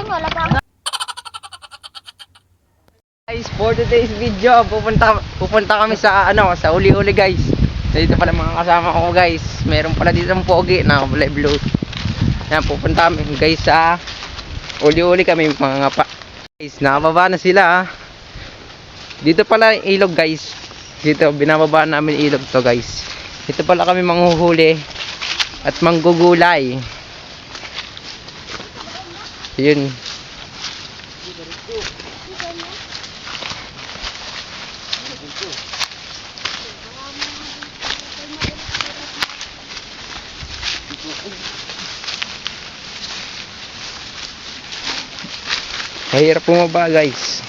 wala pa. Guys, for today's video, pupunta kami sa sa uli-uli guys. Dito pala mga kasama ko guys. Meron pala dito ng pogi na kulay blue. Yan, pupunta kami guys sa uli-uli kami mga ngapa. Guys, nakababa na sila. Dito pala yung ilog guys. Dito binababa namin ilog to guys. Dito pala kami manghuhuli at manggugulay. Yun. Mahirap bumaba guys.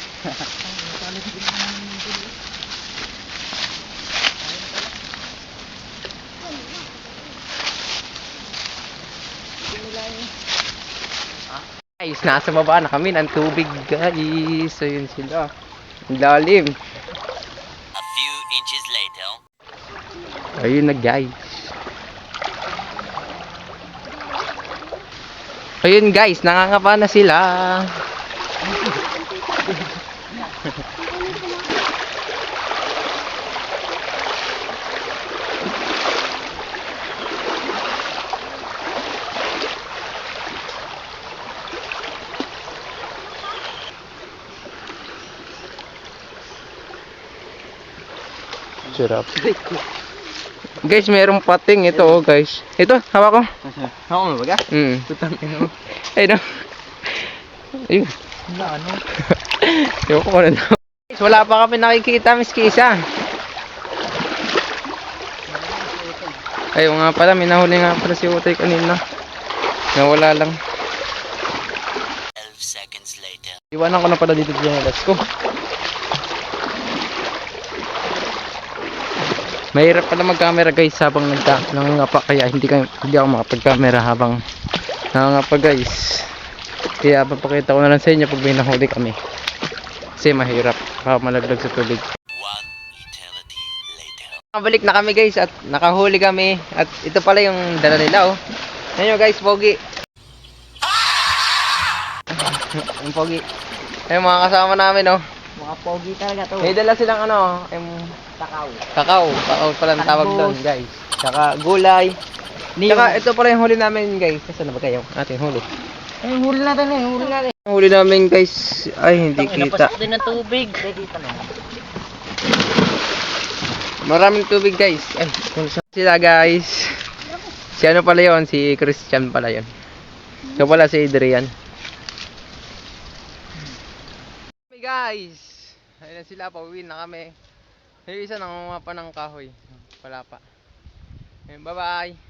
Guys, nasa baba na kami ng tubig guys. Ayun sila. Ang lalim. A few inches later. Ayun na guys. Ayun guys, nangangapa na sila. Sarap. Guys, merong pating ito oh guys. Ito, hawak ko. Ako mo ba? Tutang ino. Ayun. Ayun. Wala ano. Ayun ko na. Guys, wala pa kami nakikita miski isa. Ayun nga pala, may nahuli nga pala si Utoy kanina. Nawala lang. 12 seconds later. Iwanan ko na pala dito dyan. Let's go. Mahirap pala mag-camera guys habang nangangapa, kaya hindi ako makapag-camera habang nangangapa guys. Kaya papakita ko na lang sa inyo pag may nahuli kami. Kasi mahirap, baka malaglag sa tubig. One eternity later. Nakabalik na kami guys at nakahuli kami. At ito pala yung dala nila oh. Ayun guys, pogi. Yung pogi. Ayun mga kasama namin oh. Mga pogi talaga to. May dala silang Takaw. kakao pala ang tawag doon guys. Tsaka gulay. Tsaka ito pala yung huli namin guys. Saan na ba kayo? Ating huli. Ay, huli natin eh. Huli natin. Yung huli namin guys ay hindi kita. Napasok din ng tubig. Pwede pa na. Maraming tubig guys. Ay, sila guys. Si ano pala yon? Si Christian pala yon. So pala si Adrian. Hey guys. Ayun sila, pauwi na kami. Yung isa nangungapa ng kahoy. Wala pa. Ayun, bye bye.